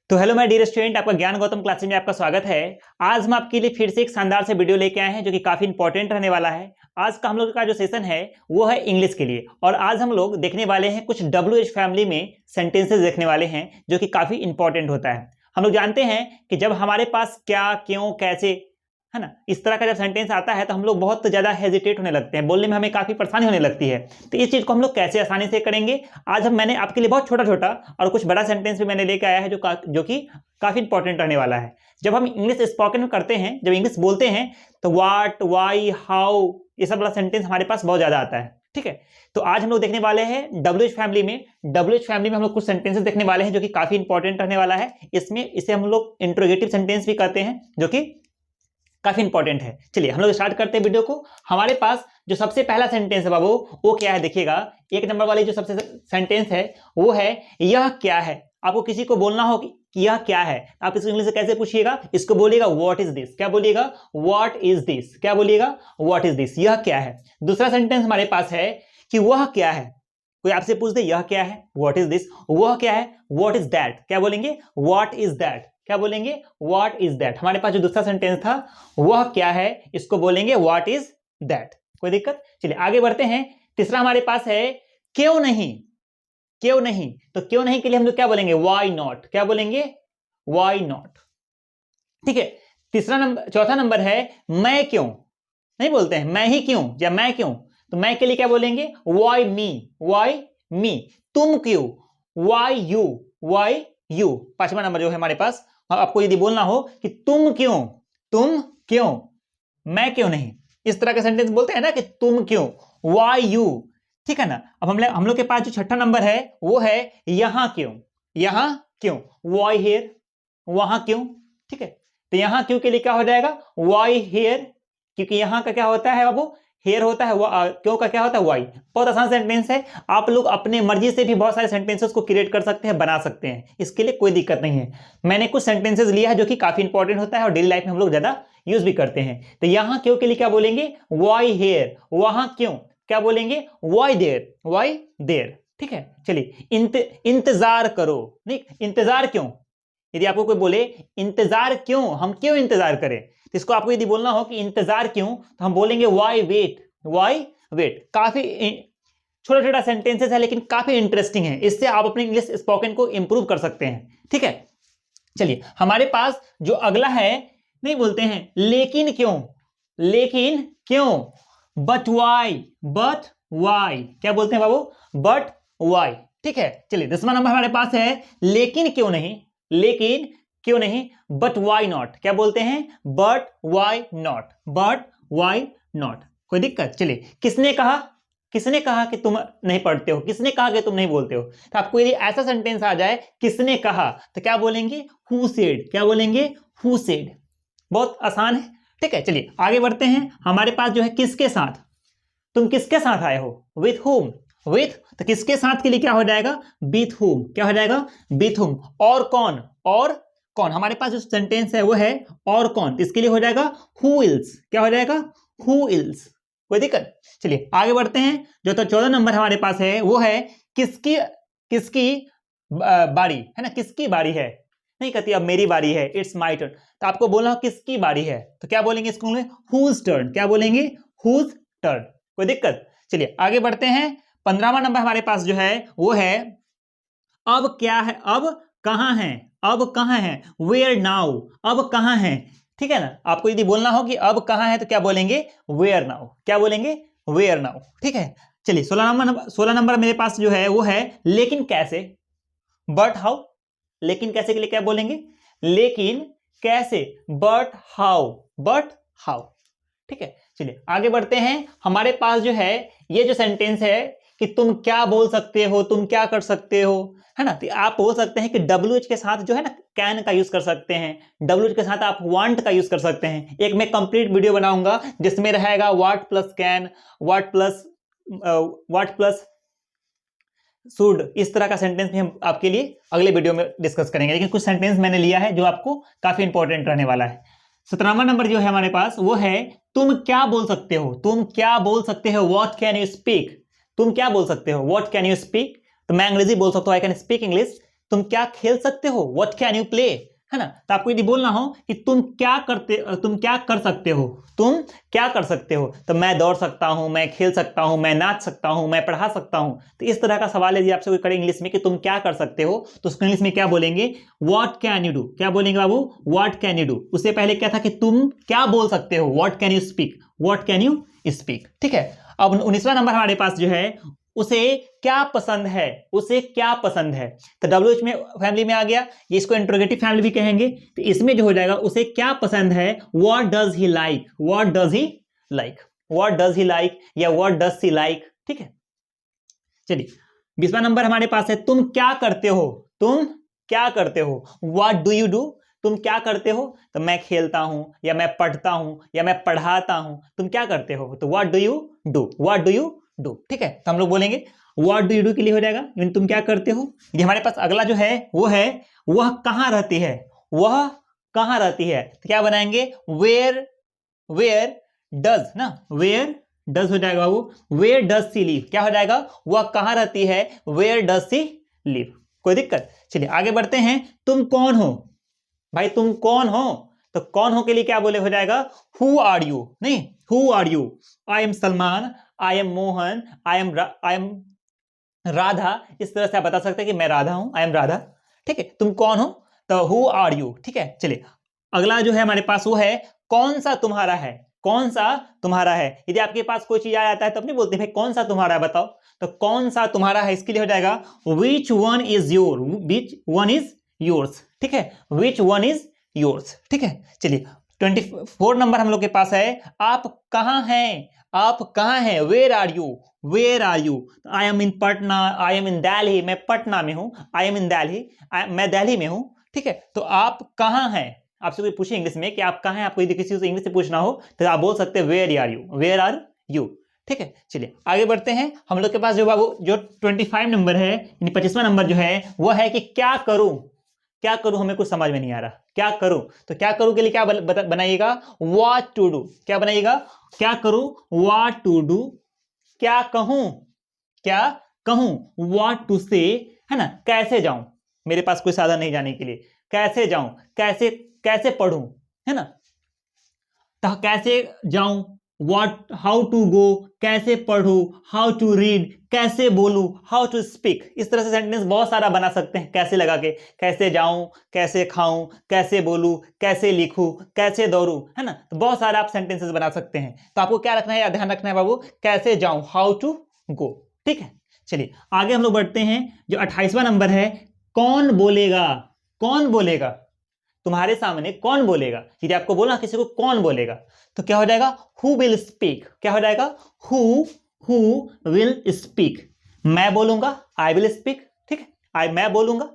तो hello my dear student, आपका ज्ञान गौतम क्लासेस में आपका स्वागत है। आज हम आपके लिए फिर से एक शानदार से वीडियो लेके आए हैं जो कि काफी इंपॉर्टेंट रहने वाला है। आज का हम लोग का जो सेशन है वो है इंग्लिश के लिए, और आज हम लोग देखने वाले हैं कुछ WH फैमिली में सेंटेंसेस देखने वाले हैं जो कि काफी इंपॉर्टेंट होता है। हम लोग जानते हैं कि जब हमारे पास क्या, क्यों, कैसे, है ना, इस तरह का जब सेंटेंस आता है तो हम लोग बहुत ज्यादा हेजिटेट होने लगते हैं, बोलने में हमें काफी परेशानी होने लगती है। तो इस चीज को हम लोग कैसे आसानी से करेंगे, आज मैंने आपके लिए बहुत छोटा छोटा और कुछ बड़ा सेंटेंस भी मैंने लेके आया है जो कि काफी इंपॉर्टेंट रहने वाला है। जब हम इंग्लिश स्पोकन में करते हैं, जब इंग्लिश बोलते हैं तो व्हाट, व्हाई, हाउ, ये सब वाला सेंटेंस हमारे पास बहुत ज्यादा आता है। ठीक है, तो आज हम लोग देखने वाले हैं WH फैमिली में। WH फैमिली में हम लोग कुछ सेंटेंसेस देखने वाले हैं जो कि काफी इंपॉर्टेंट रहने वाला है। इसे हम लोग इंट्रोगेटिव सेंटेंस भी कहते हैं जो कि काफी इंपॉर्टेंट है। चलिए हम लोग स्टार्ट करते हैं वीडियो को। हमारे पास जो सबसे पहला सेंटेंस है बाबू, वो क्या है देखिएगा। एक नंबर वाली जो सबसे सेंटेंस है वो है यह क्या है। आपको किसी को बोलना हो कि यह क्या है, आप इसको इंग्लिश से कैसे पूछिएगा, इसको बोलिएगा व्हाट इज दिस। क्या बोलिएगा? What is this. क्या बोलिएगा? What is this. यह क्या है। दूसरा सेंटेंस हमारे पास है कि वह क्या है। कोई आपसे पूछ दे यह क्या है, व्हाट इज दिस। वह क्या है, व्हाट इज दैट। क्या बोलेंगे? What is that. क्या बोलेंगे? What is that. हमारे पास जो दूसरा सेंटेंस था वह क्या है, इसको बोलेंगे व्हाट इज दैट। कोई दिक्कत? चलिए आगे बढ़ते हैं। तीसरा हमारे पास है क्यों नहीं। क्यों नहीं, तो क्यों नहीं के लिए हम लोग क्या बोलेंगे? Why not. क्या बोलेंगे? Why not. ठीक है। चौथा नंबर है मैं क्यों। नहीं बोलते हैं मैं ही क्यों या मैं क्यों, तो मैं के लिए क्या बोलेंगे? Why me. व्हाई मी। तुम क्यों? Why you. Why you. पांचवा नंबर जो है हमारे पास, आपको यदि बोलना हो कि तुम क्यों, तुम क्यों, मैं क्यों नहीं, इस तरह का सेंटेंस बोलते हैं ना कि तुम क्यों, व्हाई यू। ठीक है ना। अब हम लोग के पास जो छठा नंबर है वो है यहां क्यों। यहां क्यों, व्हाई हियर। वहां क्यों। ठीक है, तो यहां क्यों के लिए क्या हो जाएगा? व्हाई हियर, क्योंकि यहां का क्या होता है बाबू? हेयर होता है। क्यों का क्या होता है? वाई। बहुत आसान सेंटेंस है, आप लोग अपने मर्जी से भी बहुत सारे सेंटेंसेस को क्रिएट कर सकते हैं, बना सकते हैं, इसके लिए कोई दिक्कत नहीं है। मैंने कुछ सेंटेंसेस लिया है जो कि काफी इंपॉर्टेंट होता है और डेली लाइफ में हम लोग ज्यादा यूज भी करते हैं। तो यहां क्यों के लिए क्या बोलेंगे? Why here. वहां क्यों क्या बोलेंगे? Why there. Why there. ठीक है। चलिए इंतजार करो। नहीं, इंतजार क्यों। यदि आपको कोई बोले इंतजार क्यों, हम क्यों इंतजार करें, तो इसको आपको यदि बोलना हो कि इंतजार क्यों, तो हम बोलेंगे व्हाई वेट। Why wait. काफी छोटा छोटा सेंटेंसेस है लेकिन काफी इंटरेस्टिंग है, इससे आप अपने इंग्लिश स्पोकन को इंप्रूव कर सकते हैं। ठीक है। चलिए हमारे पास जो अगला है, नहीं बोलते हैं लेकिन क्यों। लेकिन क्यों, बट वाई। But why. क्या बोलते हैं बाबू? But why. ठीक है। चलिए 10वां नंबर हमारे पास है लेकिन क्यों नहीं। लेकिन क्यों नहीं, बट वाई नॉट। क्या बोलते हैं? But why not. But why not. कोई दिक्कत? चलिए किसने कहा। किसने कहा कि तुम नहीं पढ़ते हो, किसने कहा कि तुम नहीं बोलते हो। तो आपको यदि ऐसा सेंटेंस आ जाए किसने कहा, तो क्या बोलेंगे? Who said. क्या बोलेंगे? Who said. बहुत आसान है। ठीक है। चलिए आगे बढ़ते हैं। हमारे पास जो है किसके साथ। तुम किसके साथ आए हो? With home. विथ, तो किसके साथ के लिए क्या हो जाएगा? With home. क्या हो जाएगा? With home. और कौन। और कौन। हमारे पास जो सेंटेंस है वो है और कौन, तो इसके लिए हो जाएगा हु इल्स। क्या हो जाएगा? Who ills. कोई दिक्कत? चलिए आगे बढ़ते हैं। जो तो 14 नंबर हमारे पास है वो है किसकी। किसकी बारी है ना, किसकी बारी है। नहीं कहती अब मेरी बारी है, इट्स माय टर्न, तो आपको बोलना हो किसकी बारी है, तो क्या बोलेंगे इसको? Whose turn. क्या बोलेंगे? Whose turn. कोई दिक्कत? चलिए आगे बढ़ते हैं। 15वां नंबर हमारे पास जो है वो है अब क्या है। अब कहां है। अब कहां है, वेयर नाउ। अब कहां है। ठीक है ना। आपको यदि बोलना हो कि अब कहां है तो क्या बोलेंगे? Where now. क्या बोलेंगे? Where now. ठीक है। चलिए 16 नंबर मेरे पास जो है वो है लेकिन कैसे। But how. लेकिन कैसे के लिए क्या बोलेंगे? लेकिन कैसे, बट हाउ। But how. ठीक है। चलिए आगे बढ़ते हैं। हमारे पास जो है ये जो सेंटेंस है कि तुम क्या बोल सकते हो, तुम क्या कर सकते हो, है ना, तो आप बोल सकते हैं कि WH के साथ जो है ना कैन का यूज कर सकते हैं, WH के साथ आप वांट का यूज कर सकते हैं। एक मैं कंप्लीट वीडियो बनाऊंगा जिसमें रहेगा what plus can, what plus should, इस तरह का सेंटेंस भी हम आपके लिए अगले वीडियो में डिस्कस करेंगे। लेकिन कुछ सेंटेंस मैंने लिया है जो आपको काफी इंपॉर्टेंट रहने वाला है। 17वां नंबर जो है हमारे पास वो है तुम क्या बोल सकते हो। तुम क्या बोल सकते हो, व्हाट कैन यू स्पीक। तुम क्या बोल सकते हो, व्हाट कैन यू स्पीक। तो मैं अंग्रेजी बोल सकता हूं, आई कैन स्पीक इंग्लिश। तुम क्या खेल सकते हो, व्हाट कैन यू प्ले, है ना। तो आपको यदि बोलना हो कि तुम क्या कर सकते हो, तुम क्या कर सकते हो, तो मैं दौड़ सकता हूं, मैं खेल सकता हूं, मैं नाच सकता हूं, मैं पढ़ा सकता हूं। तो इस तरह का सवाल यदि आपसे कोई करे इंग्लिश में कि तुम क्या कर सकते हो, तो उसको इंग्लिश में क्या बोलेंगे, व्हाट कैन यू डू। क्या बोलेंगे बाबू, व्हाट कैन यू डू। उससे पहले क्या था कि तुम क्या बोल सकते हो, what can you speak, what can you speak. ठीक है। अब 19वां नंबर हमारे पास जो है, उसे क्या पसंद है, उसे क्या पसंद है। तो WH में फैमिली में आ गया, ये इसको इंट्रोगेटिव फैमिली भी कहेंगे। तो इसमें जो हो जाएगा, उसे क्या पसंद है, what does he like, what does he like, what does he like या व्हाट डज सी लाइक। ठीक है। चलिए 20वां नंबर हमारे पास है, तुम क्या करते हो, तुम क्या करते हो, व्हाट डू यू डू। तुम क्या करते हो, तो मैं खेलता हूं या मैं पढ़ता हूं या मैं पढ़ाता हूं। तुम क्या करते हो, तो what do you do, what do you do. ठीक है। तो हम लोग बोलेंगे व्हाट डू यू डू के लिए हो जाएगा तुम क्या करते हो। ये हमारे पास अगला जो है वो है, वह कहां रहती है, वह कहां रहती है। तो क्या बनाएंगे, वेयर, वेयर डज ना, वेयर डज हो जाएगा बाबू, वेयर डज सी लिव। क्या हो जाएगा, वह कहां रहती है, वेयर डज सी लिव। कोई दिक्कत। चलिए आगे बढ़ते हैं, तुम कौन हो, भाई तुम कौन हो। तो कौन हो के लिए क्या बोले हो जाएगा, हु आर यू, नहीं who are you. I am Salman, I am Mohan, I am Radha. इस तरह से आप बता सकते हैं कि मैं राधा हूं, आई एम राधा। ठीक है। तुम कौन हो, तो हु आर यू। ठीक है। चलिए अगला जो है हमारे पास वो है, कौन सा तुम्हारा है, कौन सा तुम्हारा है। यदि आपके पास कोई चीज आ जाता है तो अपनी बोलते हैं भाई कौन सा तुम्हारा है बताओ। तो कौन सा तुम्हारा है, इसके लिए हो जाएगा which one is your, which one is yours. ठीक है। Which one is yours. ठीक है। चलिए 24 नंबर हम लोग के पास है, आप कहां हैं, आप कहां हैं, where are you, where are you. I am in Patna, I am in Delhi, मैं पटना में हूं, आई एम इन दिल्ली, मैं दिल्ली में हूं। ठीक है। तो आप कहां हैं, आपसे कोई पूछे इंग्लिश में कि आप कहां हैं, आपको यदि किसी से इंग्लिश से पूछना हो तो आप बोल सकते हैं where are you, where are you. ठीक है। चलिए आगे बढ़ते हैं। हम लोग के पास जो बाबू जो 25 नंबर है, 25वां नंबर जो है वो है कि क्या करूं, क्या करूं, हमें कुछ समझ में नहीं आ रहा, क्या करूं। तो क्या करूं के लिए क्या बनाइएगा, व्हाट टू डू। क्या बनाइएगा, क्या करूं, व्हाट टू डू। क्या कहूं, क्या कहूं, व्हाट टू से, है ना। कैसे जाऊं, मेरे पास कोई साधन नहीं जाने के लिए, कैसे जाऊं, कैसे कैसे पढ़ूं, है ना। तो कैसे जाऊं, व्हाट, हाउ टू गो, कैसे पढ़ूं, हाउ टू रीड, कैसे बोलूं, हाउ टू स्पीक। इस तरह से सेंटेंस बहुत सारा बना सकते हैं कैसे लगा के, कैसे जाऊं, कैसे खाऊं, कैसे बोलूं, कैसे लिखूं, कैसे दौड़ूं, है ना। तो बहुत सारे आप सेंटेंसेस बना सकते हैं। तो आपको क्या रखना है, या ध्यान रखना है बाबू, कैसे जाऊं, हाउ टू गो। ठीक है। चलिए आगे हम लोग बढ़ते हैं। जो 28वां नंबर है, कौन बोलेगा, कौन बोलेगा, तुम्हारे सामने कौन बोलेगा। यदि आपको बोलना किसी को कौन बोलेगा, तो क्या हो जाएगा, हु विल स्पीक। क्या हो जाएगा, हु विल स्पीक। मैं बोलूंगा, आई विल स्पीक। ठीक है। मैं बोलूंगा।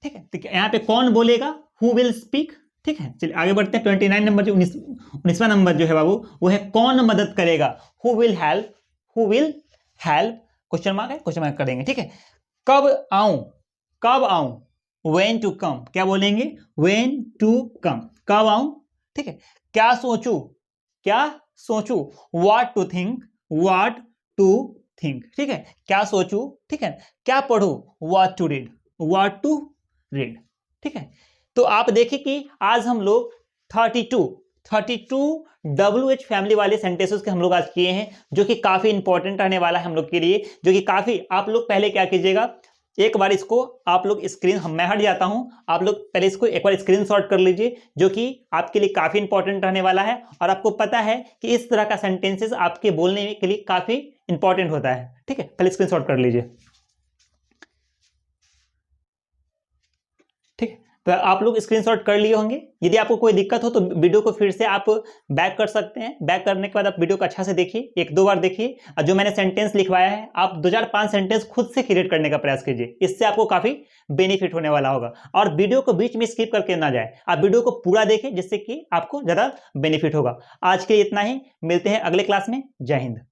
ठीक है। तो यहां पे कौन बोलेगा, हु विल स्पीक। ठीक है। चलिए आगे बढ़ते हैं। 29 नंबर जो 19वां नंबर जो है बाबू वो है, कौन मदद करेगा, who will help, who will help. Question mark है, क्वेश्चन मार्क करेंगे। ठीक है। कब आऊं, कब आऊं, when to come। क्या बोलेंगे, when to come, कब आऊं। ठीक है। क्या सोचूं, क्या सोचूं, what to think, what to think। ठीक है। क्या सोचूं। ठीक है। क्या पढ़ूं, what to read, what to read। ठीक है। तो आप देखिए कि आज हम लोग 32 WH फैमिली वाले सेंटेंसेस के हम लोग आज किए हैं, जो कि काफी इंपॉर्टेंट रहने वाला है हम लोग के लिए, जो कि काफी, आप लोग पहले क्या कीजिएगा, एक बार इसको आप लोग स्क्रीन, मैं हट जाता हूं, आप लोग पहले इसको एक बार स्क्रीनशॉट कर लीजिए, जो कि आपके लिए काफी इंपॉर्टेंट रहने वाला है। और आपको पता है कि इस तरह का सेंटेंसेस आपके बोलने के लिए काफी इंपॉर्टेंट होता है। ठीक है। पहले स्क्रीनशॉट कर लीजिए। ठीक है। तो आप लोग स्क्रीनशॉट कर लिए होंगे। यदि आपको कोई दिक्कत हो तो वीडियो को फिर से आप बैक कर सकते हैं। बैक करने के बाद आप वीडियो को अच्छा से देखिए, 1-2 बार देखिए। और जो मैंने सेंटेंस लिखवाया है, आप 2-4-5 सेंटेंस खुद से क्रिएट करने का प्रयास कीजिए। इससे आपको काफी बेनिफिट होने वाला होगा। और वीडियो को बीच में स्किप करके ना जाए, आप वीडियो को पूरा देखें, जिससे कि आपको ज्यादा बेनिफिट होगा। आज के लिए इतना ही, मिलते हैं अगले क्लास में। जय हिंद।